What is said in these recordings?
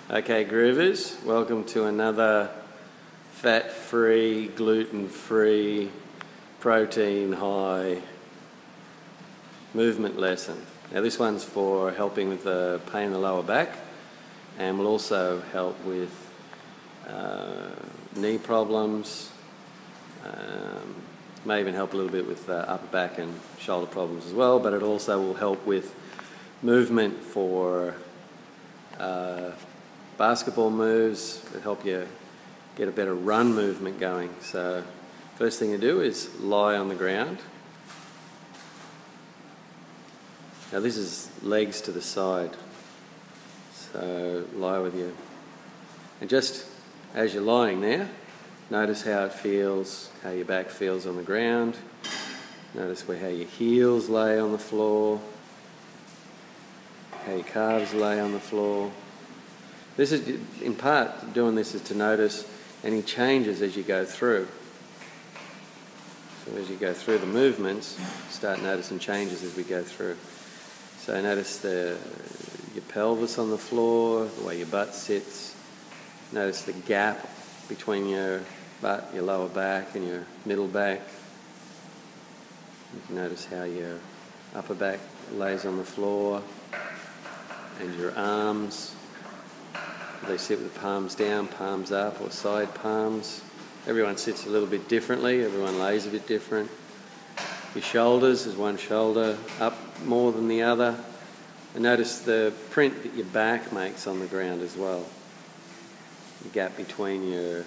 Okay, groovers, welcome to another fat-free, gluten-free, protein-high movement lesson. Now this one's for helping with the pain in the lower back, and will also help with knee problems, may even help a little bit with upper back and shoulder problems as well, but it also will help with movement for basketball moves. It'll help you get a better run movement going. So first thing to do is lie on the ground. Now this is legs to the side, so lie with you. And just as you're lying there, notice how it feels, how your back feels on the ground. Notice how your heels lay on the floor, how your calves lay on the floor. This is, in part, doing this is to notice any changes as you go through. So as you go through the movements, start noticing changes as we go through. So notice your pelvis on the floor, the way your butt sits. Notice the gap between your butt, your lower back and your middle back. You can notice how your upper back lays on the floor, and your arms. They sit with palms down, palms up, or side palms. Everyone sits a little bit differently, everyone lays a bit different. Your shoulders, is one shoulder up more than the other. And notice the print that your back makes on the ground as well. The gap between your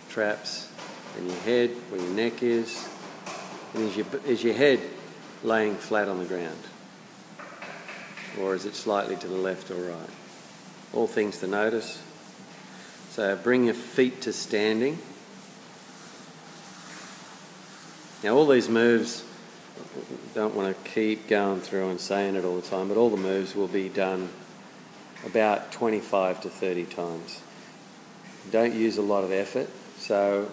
traps and your head, where your neck is. And is your head laying flat on the ground? Or is it slightly to the left or right? All things to notice. So bring your feet to standing. Now all these moves, don't want to keep going through and saying it all the time, but all the moves will be done about 25 to 30 times. Don't use a lot of effort. So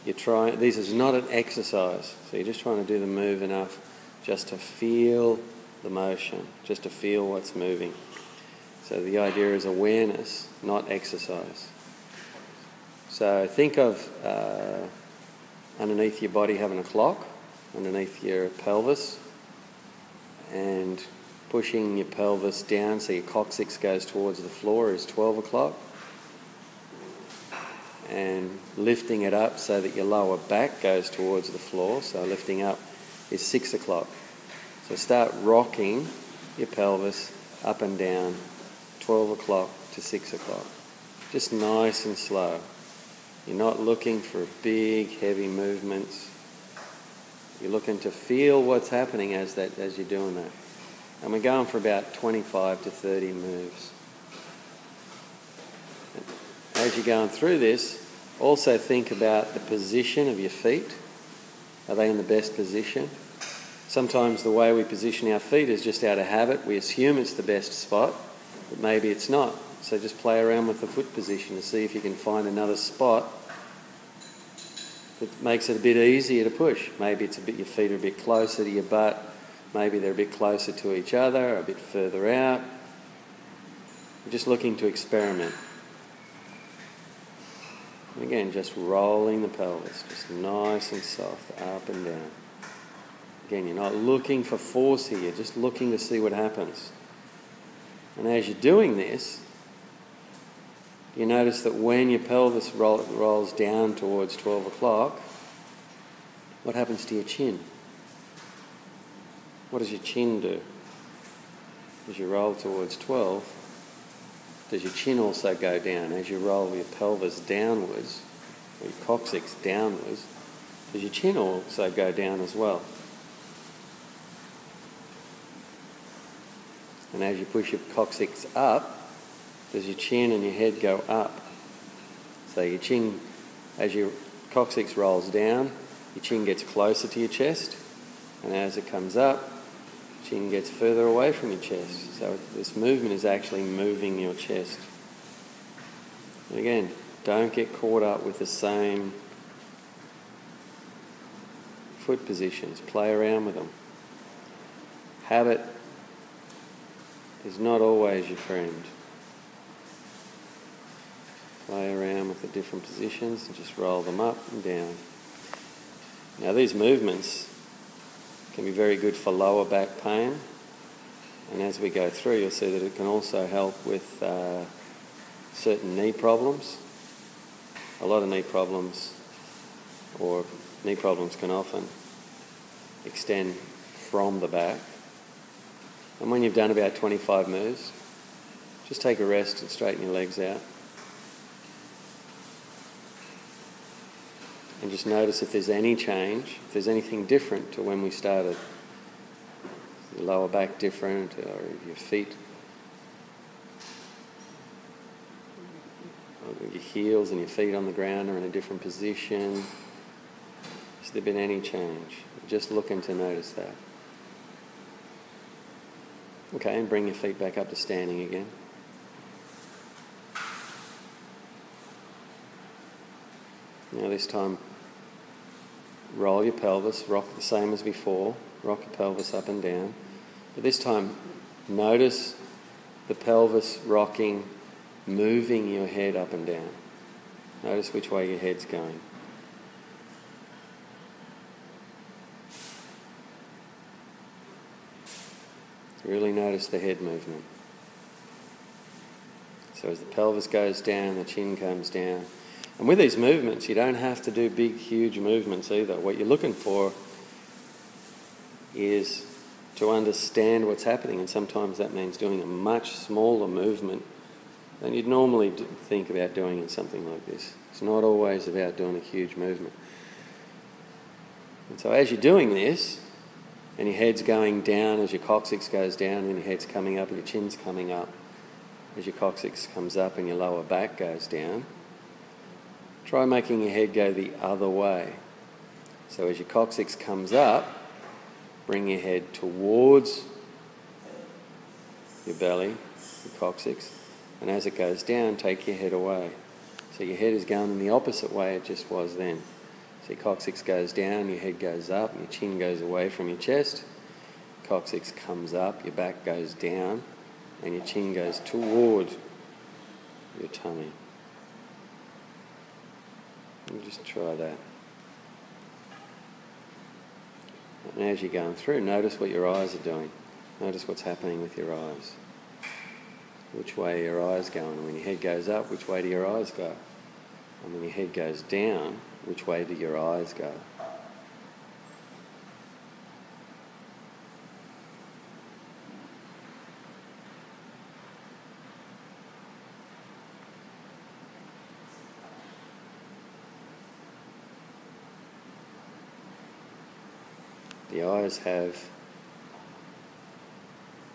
this is not an exercise. So you're just trying to do the move enough just to feel the motion, just to feel what's moving. So the idea is awareness, not exercise. So think of underneath your body having a clock, underneath your pelvis, and pushing your pelvis down so your coccyx goes towards the floor is 12 o'clock, and lifting it up so that your lower back goes towards the floor, so lifting up is 6 o'clock. So start rocking your pelvis up and down, 12 o'clock to 6 o'clock. Just nice and slow. You're not looking for big, heavy movements. You're looking to feel what's happening as you're doing that. And we're going for about 25 to 30 moves. As you're going through this, also think about the position of your feet. Are they in the best position? Sometimes the way we position our feet is just out of habit. We assume it's the best spot, but maybe it's not. So just play around with the foot position to see if you can find another spot that makes it a bit easier to push. Maybe your feet are a bit closer to your butt. Maybe they're a bit closer to each other, or a bit further out. We're just looking to experiment. And again, just rolling the pelvis, just nice and soft, up and down. Again, you're not looking for force here, you're just looking to see what happens. And as you're doing this, you notice that when your pelvis rolls down towards 12 o'clock, what happens to your chin? What does your chin do? As you roll towards 12, does your chin also go down? As you roll your pelvis downwards, or your coccyx downwards, does your chin also go down as well? And as you push your coccyx up, does your chin and your head go up? So your chin, as your coccyx rolls down, your chin gets closer to your chest, and as it comes up, chin gets further away from your chest. So this movement is actually moving your chest. And again, don't get caught up with the same foot positions. Play around with them. Habit is not always your friend. Play around with the different positions and just roll them up and down. Now these movements can be very good for lower back pain, and as we go through you'll see that it can also help with certain knee problems. A lot of knee problems can often extend from the back. And when you've done about 25 moves, just take a rest and straighten your legs out. And just notice if there's any change, if there's anything different to when we started. Your lower back different, or your feet, or your heels and your feet on the ground are in a different position. Has there been any change? Just looking to notice that. Okay, and bring your feet back up to standing again. Now this time, roll your pelvis, rock the same as before, rock your pelvis up and down. But this time, notice the pelvis rocking, moving your head up and down. Notice which way your head's going. Really notice the head movement. So as the pelvis goes down, the chin comes down. And with these movements, you don't have to do big, huge movements either. What you're looking for is to understand what's happening, and sometimes that means doing a much smaller movement than you'd normally think about doing in something like this. It's not always about doing a huge movement. And so as you're doing this, and your head's going down as your coccyx goes down, and your head's coming up and your chin's coming up, as your coccyx comes up and your lower back goes down, try making your head go the other way. So as your coccyx comes up, bring your head towards your belly, your coccyx, and as it goes down, take your head away. So your head is going in the opposite way it just was then. So your coccyx goes down, your head goes up, your chin goes away from your chest, coccyx comes up, your back goes down, and your chin goes toward your tummy. And just try that. And as you're going through, notice what your eyes are doing. Notice what's happening with your eyes. Which way are your eyes going? When your head goes up, which way do your eyes go? And when your head goes down, which way do your eyes go? The eyes have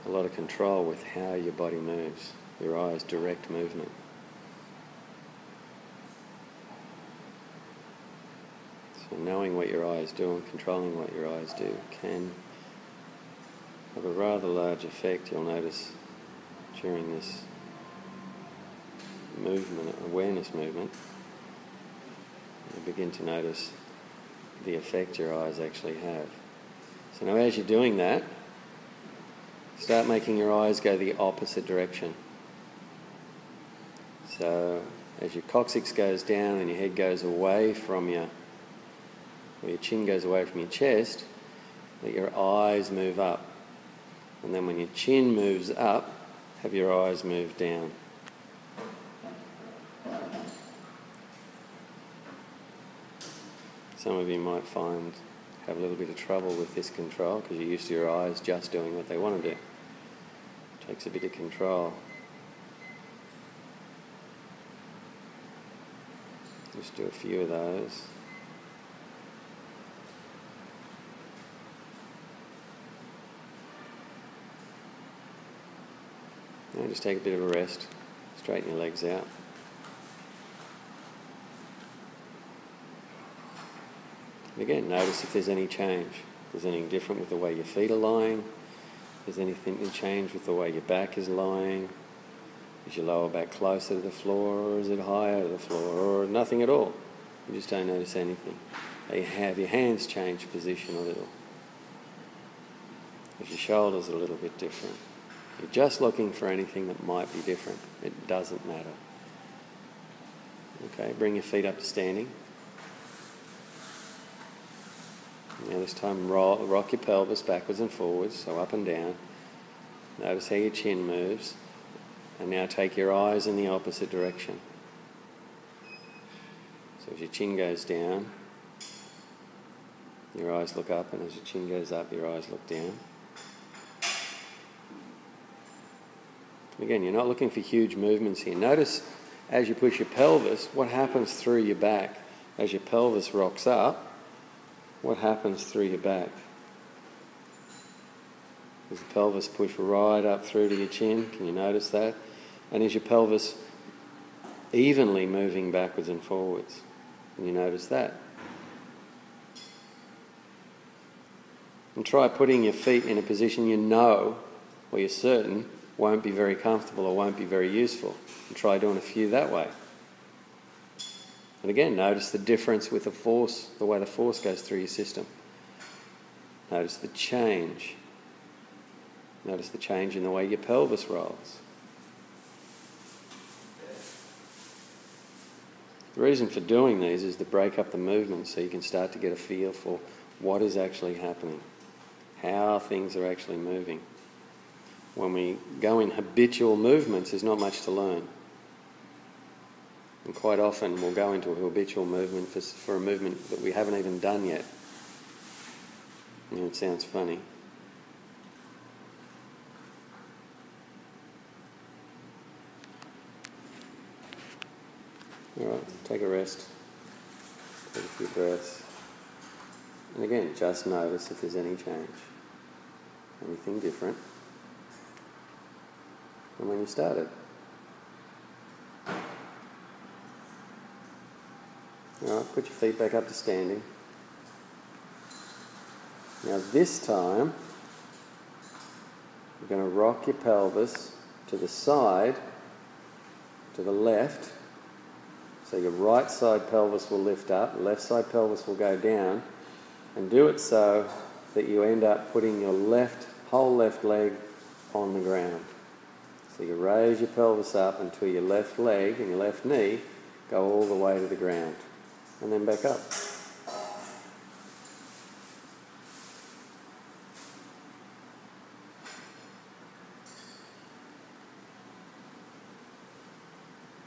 a lot of control with how your body moves. Your eyes direct movement. So knowing what your eyes do and controlling what your eyes do can have a rather large effect, you'll notice, during this movement, awareness movement. You begin to notice the effect your eyes actually have. So now as you're doing that, start making your eyes go the opposite direction. So as your coccyx goes down and your head goes away from your chin goes away from your chest, let your eyes move up. And then when your chin moves up, have your eyes move down. Some of you might have a little bit of trouble with this control because you're used to your eyes just doing what they want to do. It takes a bit of control. Just do a few of those. Now just take a bit of a rest. Straighten your legs out. And again, notice if there's any change. If there's anything different with the way your feet are lying. If there's anything to change with the way your back is lying. Is your lower back closer to the floor, or is it higher to the floor, or nothing at all? You just don't notice anything. Have your hands change position a little. If your shoulders are a little bit different. You're just looking for anything that might be different. It doesn't matter. Okay, bring your feet up to standing. Now this time rock your pelvis backwards and forwards, so up and down. Notice how your chin moves. And now take your eyes in the opposite direction. So as your chin goes down, your eyes look up, and as your chin goes up, your eyes look down. Again, you're not looking for huge movements here. Notice as you push your pelvis, what happens through your back. As your pelvis rocks up, what happens through your back? Does the pelvis push right up through to your chin? Can you notice that? And is your pelvis evenly moving backwards and forwards? Can you notice that? And try putting your feet in a position you know, or you're certain, won't be very comfortable or won't be very useful. And try doing a few that way. And again, notice the difference with the force, the way the force goes through your system. Notice the change. Notice the change in the way your pelvis rolls. The reason for doing these is to break up the movement so you can start to get a feel for what is actually happening, how things are actually moving. When we go in habitual movements, there's not much to learn. And quite often we'll go into a habitual movement for a movement that we haven't even done yet. You know, it sounds funny. Alright, take a rest. Take a few breaths. And again, just notice if there's any change. Anything different from when you started. Alright, put your feet back up to standing. Now this time, you're going to rock your pelvis to the side, to the left. So your right side pelvis will lift up, left side pelvis will go down, and do it so that you end up putting your whole left leg on the ground. So you raise your pelvis up until your left leg and your left knee go all the way to the ground, and then back up.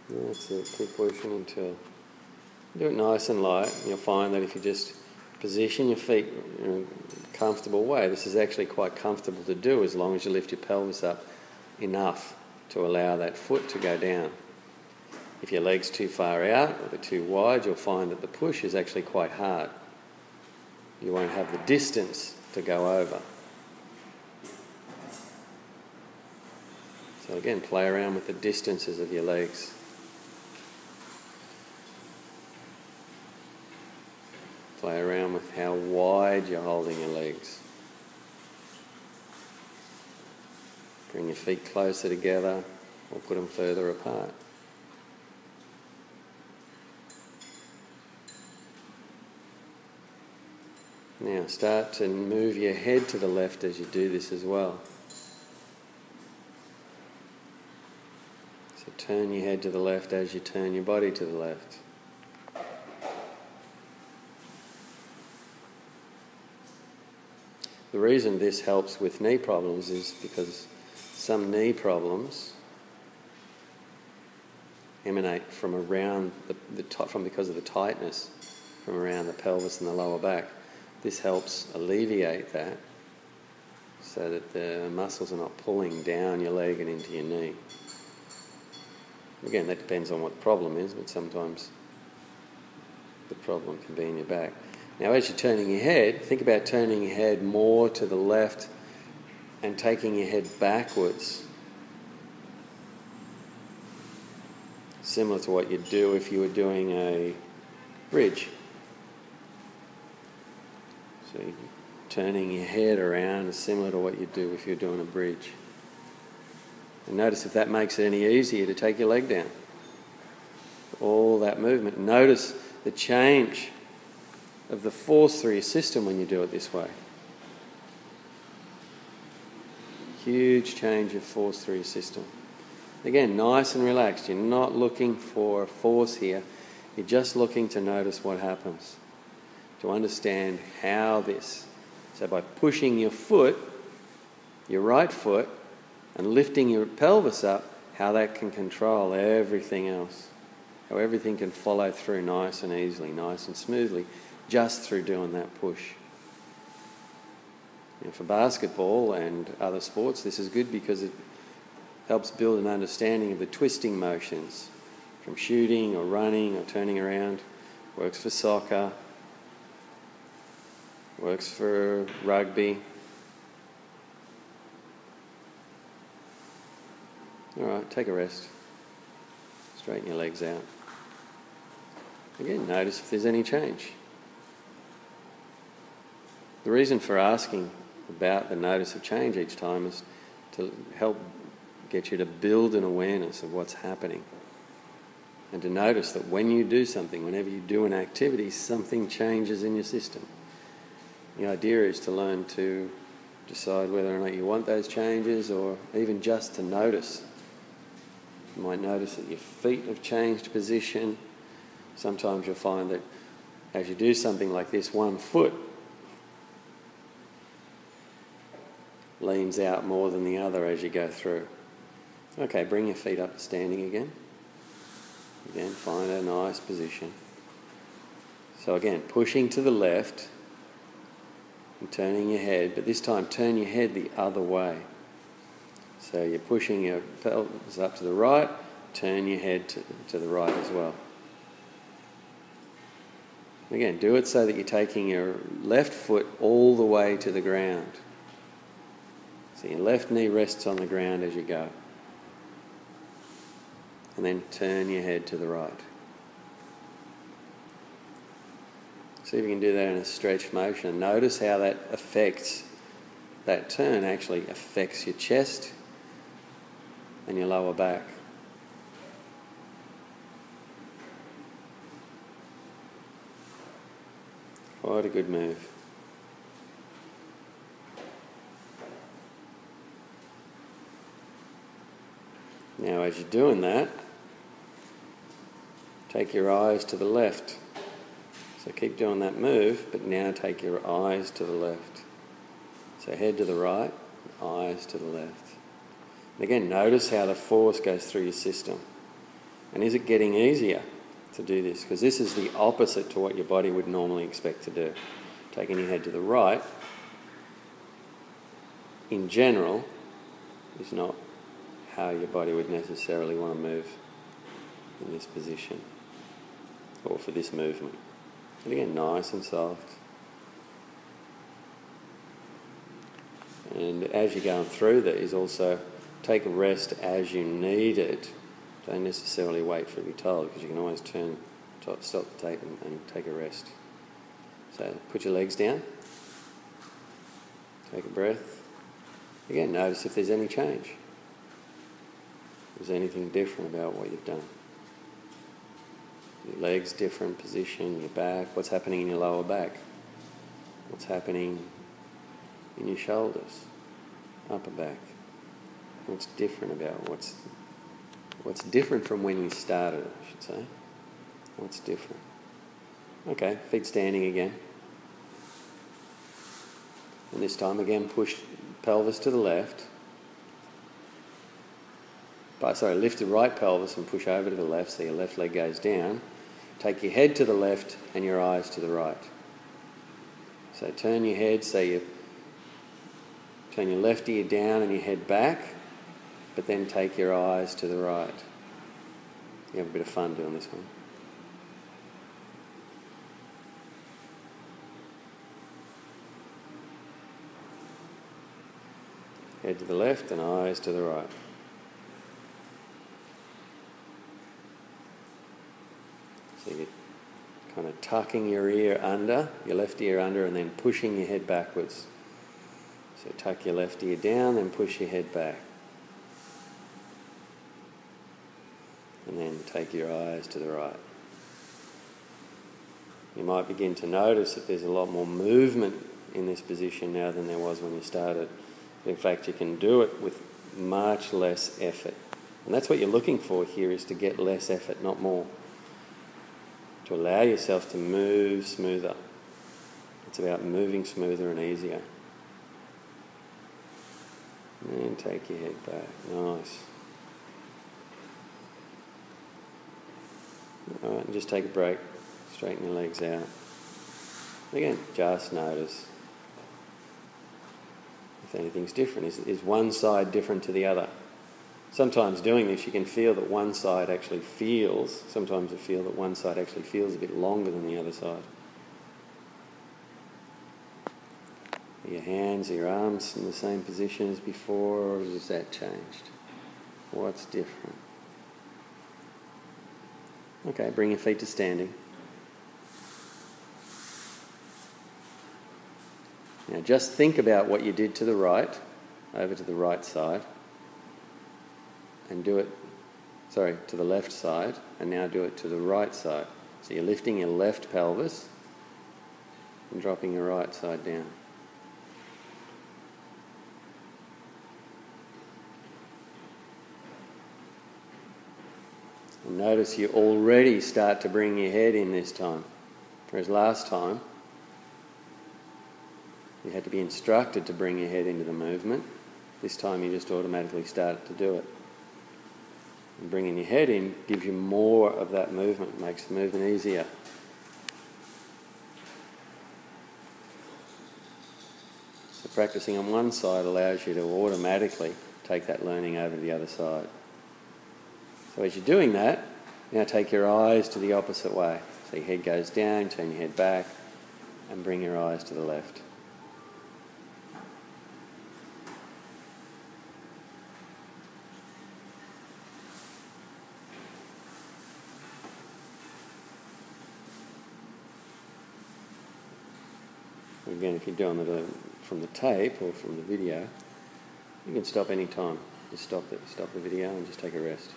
That's it, keep pushing until do it nice and light. You'll find that if you just position your feet in a comfortable way, this is actually quite comfortable to do as long as you lift your pelvis up enough to allow that foot to go down. If your leg's too far out or they're too wide, you'll find that the push is actually quite hard. You won't have the distance to go over. So again, play around with the distances of your legs. Play around with how wide you're holding your legs. Bring your feet closer together or put them further apart. Now start to move your head to the left as you do this as well. So turn your head to the left as you turn your body to the left. The reason this helps with knee problems is because some knee problems emanate from around because of the tightness from around the pelvis and the lower back. This helps alleviate that so that the muscles are not pulling down your leg and into your knee. Again, that depends on what the problem is, but sometimes the problem can be in your back. Now as you're turning your head, think about turning your head more to the left and taking your head backwards. Similar to what you'd do if you were doing a bridge. So turning your head around is similar to what you'd do if you're doing a bridge. And notice if that makes it any easier to take your leg down. All that movement. Notice the change of the force through your system when you do it this way. Huge change of force through your system. Again, nice and relaxed. You're not looking for a force here. You're just looking to notice what happens, to understand how this. So by pushing your foot, your right foot, and lifting your pelvis up, how that can control everything else. How everything can follow through nice and easily, nice and smoothly, just through doing that push. And for basketball and other sports, this is good because it helps build an understanding of the twisting motions from shooting or running or turning around. Works for soccer, works for rugby. All right, take a rest. Straighten your legs out. Again, notice if there's any change. The reason for asking about the notice of change each time is to help get you to build an awareness of what's happening. And to notice that when you do something, whenever you do an activity, something changes in your system. The idea is to learn to decide whether or not you want those changes, or even just to notice. You might notice that your feet have changed position. Sometimes you'll find that as you do something like this, one foot leans out more than the other as you go through. Okay, bring your feet up to standing again. Again, find a nice position. So again, pushing to the left and turning your head, but this time turn your head the other way. So you're pushing your pelvis up to the right, turn your head to the right as well. Again, do it so that you're taking your left foot all the way to the ground. So your left knee rests on the ground as you go. And then turn your head to the right. See if you can do that in a stretched motion. Notice how that affects, that turn actually affects your chest and your lower back. Quite a good move. Now as you're doing that, take your eyes to the left. So keep doing that move, but now take your eyes to the left. So head to the right, eyes to the left. And again, notice how the force goes through your system. And is it getting easier to do this? Because this is the opposite to what your body would normally expect to do. Taking your head to the right, in general, is not how your body would necessarily want to move in this position or for this movement. And again, nice and soft. And as you're going through these, also take a rest as you need it. Don't necessarily wait for it to be told, because you can always stop the tape and take a rest. So put your legs down. Take a breath. Again, notice if there's any change. Is there anything different about what you've done? Your legs different position, your back, what's happening in your lower back? What's happening in your shoulders, upper back? What's different about what's different from when you started, I should say. What's different? Okay, feet standing again. And this time again, push pelvis to the left. Lift the right pelvis and push over to the left so your left leg goes down. Take your head to the left and your eyes to the right. So turn your head, so you turn your left ear down and your head back, but then take your eyes to the right. You have a bit of fun doing this one. Head to the left and eyes to the right. So you're kind of tucking your ear under, your left ear under, and then pushing your head backwards. So tuck your left ear down, then push your head back. And then take your eyes to the right. You might begin to notice that there's a lot more movement in this position now than there was when you started. In fact, you can do it with much less effort And that's what you're looking for here, is to get less effort, not more. To allow yourself to move smoother. It's about moving smoother and easier. And take your head back. Nice. Alright, and just take a break. Straighten your legs out. Again, just notice if anything's different. Is one side different to the other? Sometimes doing this you can feel that one side actually feels, sometimes you feel that one side actually feels a bit longer than the other side. Are your hands, your arms in the same position as before, or has that changed? What's different? Okay, bring your feet to standing. Now just think about what you did to the right, over to the right side, and do it, to the left side, and now do it to the right side. So you're lifting your left pelvis and dropping your right side down. And notice you already start to bring your head in this time, whereas last time you had to be instructed to bring your head into the movement. This time you just automatically started to do it. And bringing your head in gives you more of that movement, makes the movement easier. So practicing on one side allows you to automatically take that learning over to the other side. So as you're doing that, now take your eyes to the opposite way. So your head goes down, turn your head back, and bring your eyes to the left. Again, if you're doing it from the tape or from the video, you can stop any time. Just stop the video and just take a rest.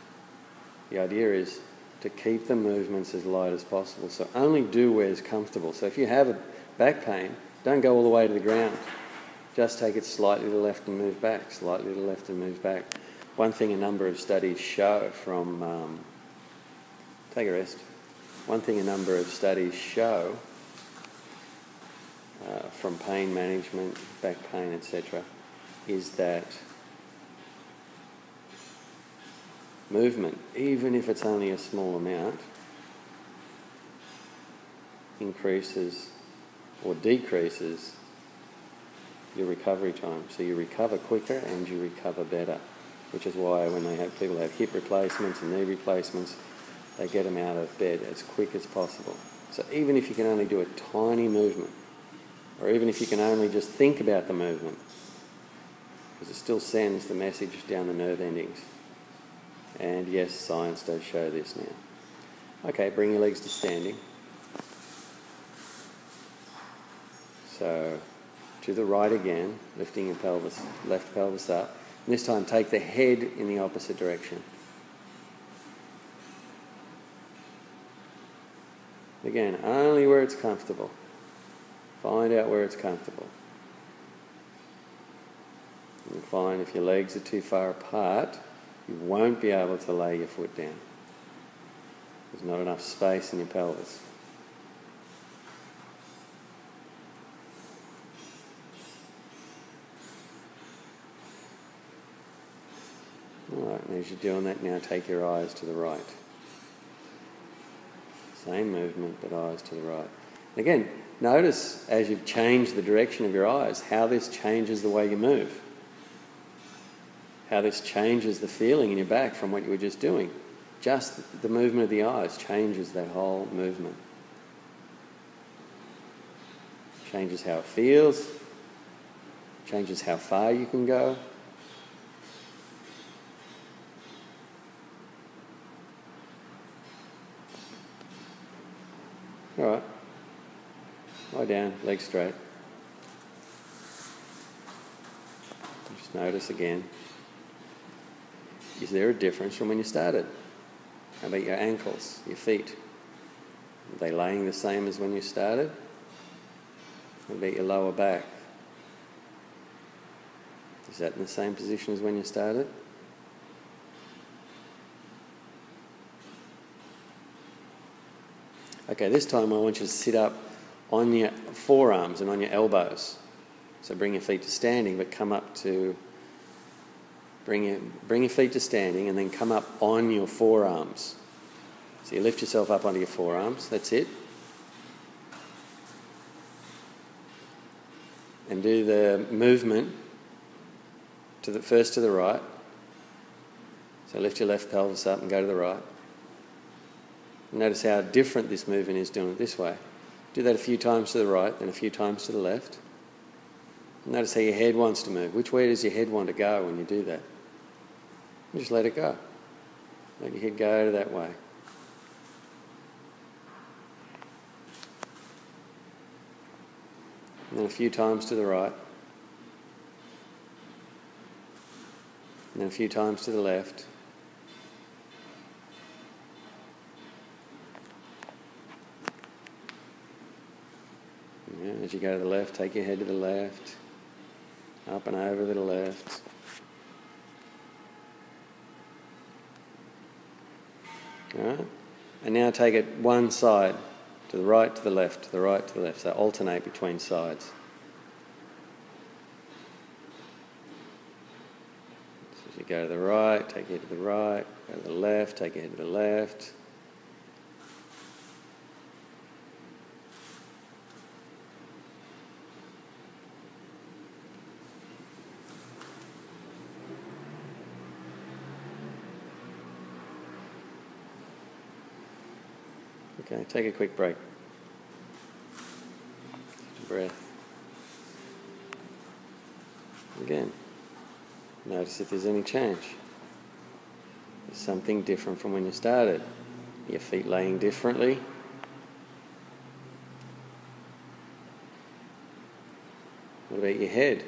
The idea is to keep the movements as light as possible. So only do where it's comfortable. So if you have a back pain, don't go all the way to the ground. Just take it slightly to the left and move back, slightly to the left and move back. One thing a number of studies show from... take a rest. One thing a number of studies show from pain management, back pain, etc., is that movement, even if it's only a small amount, increases or decreases your recovery time. So you recover quicker and you recover better, which is why when people have hip replacements and knee replacements, they get them out of bed as quick as possible. So even if you can only do a tiny movement, or even if you can only just think about the movement, because it still sends the message down the nerve endings. And yes, science does show this now. Okay, bring your legs to standing. So to the right again, lifting your pelvis, left pelvis up. And this time take the head in the opposite direction. Again, only where it's comfortable. Find out where it's comfortable. And find if your legs are too far apart, you won't be able to lay your foot down. There's not enough space in your pelvis. Alright, and as you're doing that now, take your eyes to the right. Same movement, but eyes to the right. Again, notice as you've changed the direction of your eyes, how this changes the way you move. How this changes the feeling in your back from what you were just doing. Just the movement of the eyes changes that whole movement. Changes how it feels. Changes how far you can go. All right. Lie down, legs straight. Just notice again. Is there a difference from when you started? How about your ankles, your feet? Are they laying the same as when you started? How about your lower back? Is that in the same position as when you started? Okay, this time I want you to sit up on your forearms and on your elbows. So bring your feet to standing, but come up to... Bring your feet to standing and then come up on your forearms. So you lift yourself up onto your forearms, that's it. And do the movement first to the right. So lift your left pelvis up and go to the right. Notice how different this movement is doing it this way. Do that a few times to the right, then a few times to the left. Notice how your head wants to move. Which way does your head want to go when you do that? Just let it go. Let your head go that way. And then a few times to the right. And then a few times to the left. And as you go to the left, take your head to the left. Up and over to the left. Alright? And now take it one side, to the right, to the left, to the right, to the left. So alternate between sides. So as you go to the right, take your head to the right, go to the left, take your head to the left. Okay, take a quick break. Take a breath. Again, notice if there's any change. There's something different from when you started. Your feet laying differently. What about your head?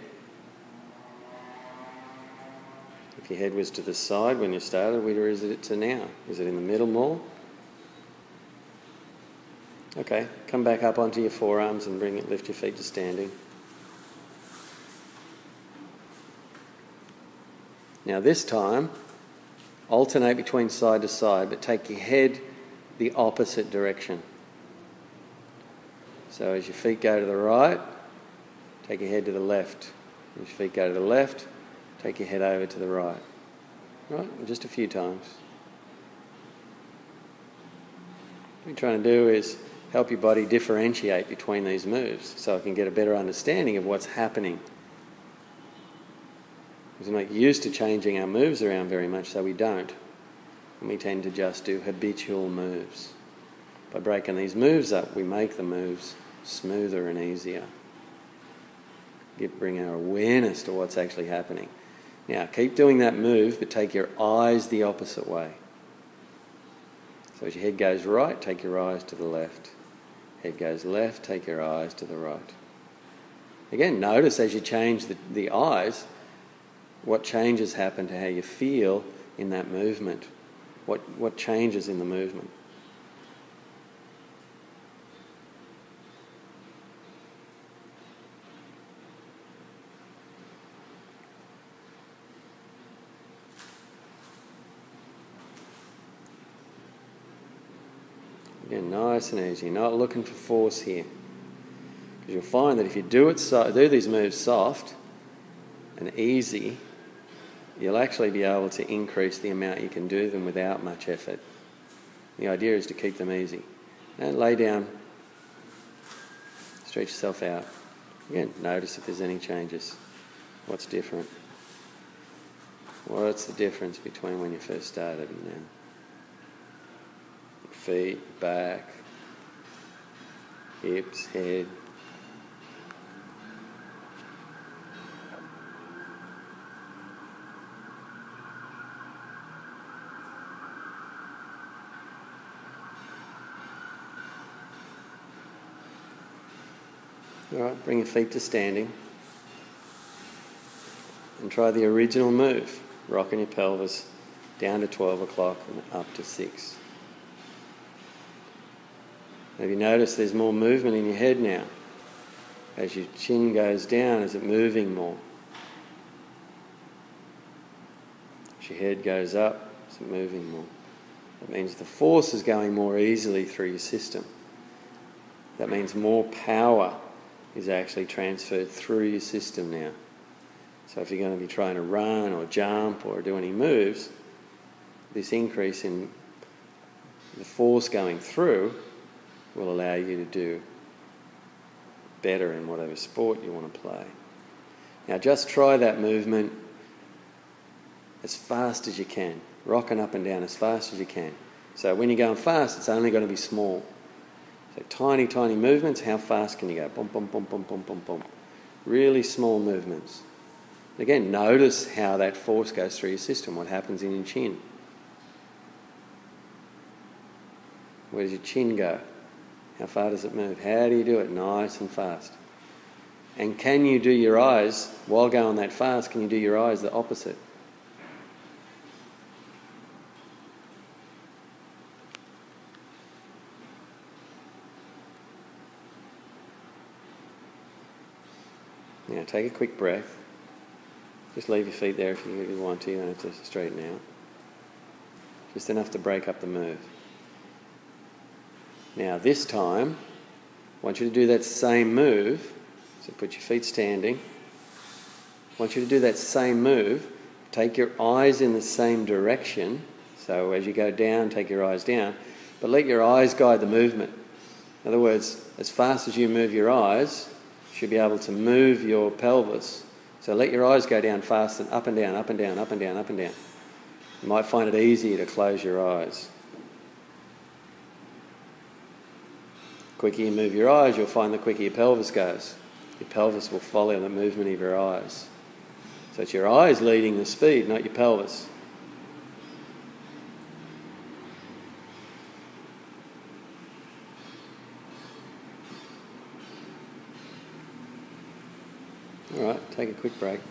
If your head was to the side when you started, where is it to now? Is it in the middle more? Okay, come back up onto your forearms and lift your feet to standing. Now this time, alternate between side to side, but take your head the opposite direction. So as your feet go to the right, take your head to the left. As your feet go to the left, take your head over to the right. Right, just a few times. What you're trying to do is help your body differentiate between these moves so it can get a better understanding of what's happening. Because we're not used to changing our moves around very much, so we don't. And we tend to just do habitual moves. By breaking these moves up, we make the moves smoother and easier. Bring our awareness to what's actually happening. Now, keep doing that move, but take your eyes the opposite way. So as your head goes right, take your eyes to the left. Head goes left, take your eyes to the right. Again, notice as you change the eyes, what changes happen to how you feel in that movement. What changes in the movement. Again, nice and easy. You're not looking for force here. Because you'll find that if you do these moves soft and easy, you'll actually be able to increase the amount you can do them without much effort. The idea is to keep them easy. And lay down. Stretch yourself out. Again, notice if there's any changes. What's different? What's the difference between when you first started and now? Feet, back, hips, head. All right, bring your feet to standing and try the original move, rocking your pelvis down to 12 o'clock and up to 6. Have you noticed there's more movement in your head now? As your chin goes down, is it moving more? As your head goes up, is it moving more? That means the force is going more easily through your system. That means more power is actually transferred through your system now. So if you're going to be trying to run or jump or do any moves, this increase in the force going through will allow you to do better in whatever sport you want to play. Now just try that movement as fast as you can, rocking up and down as fast as you can. So when you're going fast, it's only going to be small. So tiny, tiny movements, how fast can you go? Boom, boom, boom, boom, boom, boom, boom. Really small movements. Again, notice how that force goes through your system, what happens in your chin. Where does your chin go? How far does it move? How do you do it? Nice and fast. And can you do your eyes, while going that fast, can you do your eyes the opposite? Now take a quick breath. Just leave your feet there if you really want to. You don't have to straighten out. Just enough to break up the move. Now this time, I want you to do that same move. So put your feet standing. I want you to do that same move. Take your eyes in the same direction. So as you go down, take your eyes down. But let your eyes guide the movement. In other words, as fast as you move your eyes, you should be able to move your pelvis. So let your eyes go down fast and up and down, up and down, up and down, up and down. You might find it easier to close your eyes. The quicker you move your eyes, you'll find the quicker your pelvis goes. Your pelvis will follow the movement of your eyes. So it's your eyes leading the speed, not your pelvis. All right, take a quick break.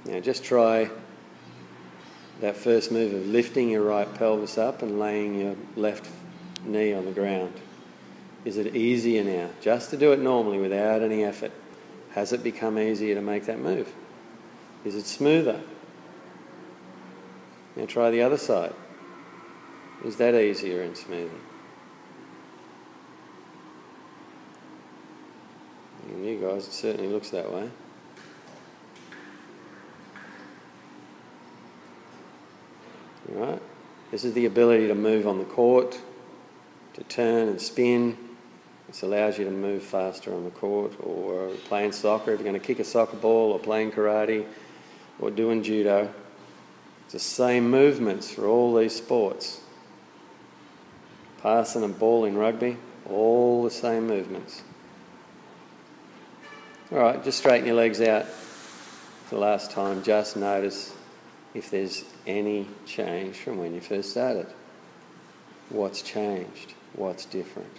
Now just try that first move of lifting your right pelvis up and laying your left knee on the ground. Is it easier now? Just to do it normally without any effort. Has it become easier to make that move? Is it smoother? Now try the other side. Is that easier and smoother? And you guys, it certainly looks that way. Right? This is the ability to move on the court, to turn and spin. This allows you to move faster on the court, or playing soccer, if you're going to kick a soccer ball, or playing karate, or doing judo. It's the same movements for all these sports. Passing and ball in rugby, all the same movements. All right, just straighten your legs out for the last time. Just notice if there's any change from when you first started. What's changed? What's different?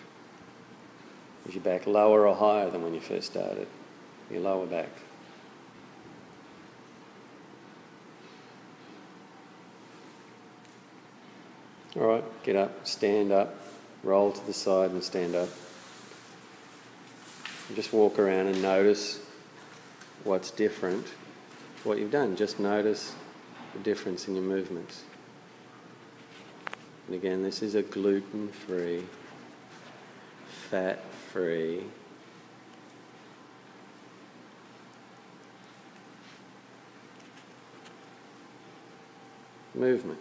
Is your back lower or higher than when you first started? Your lower back. All right, get up, stand up, roll to the side and stand up. And just walk around and notice what's different, what you've done. Just notice the difference in your movements. And again, this is a gluten-free, fat-free movement.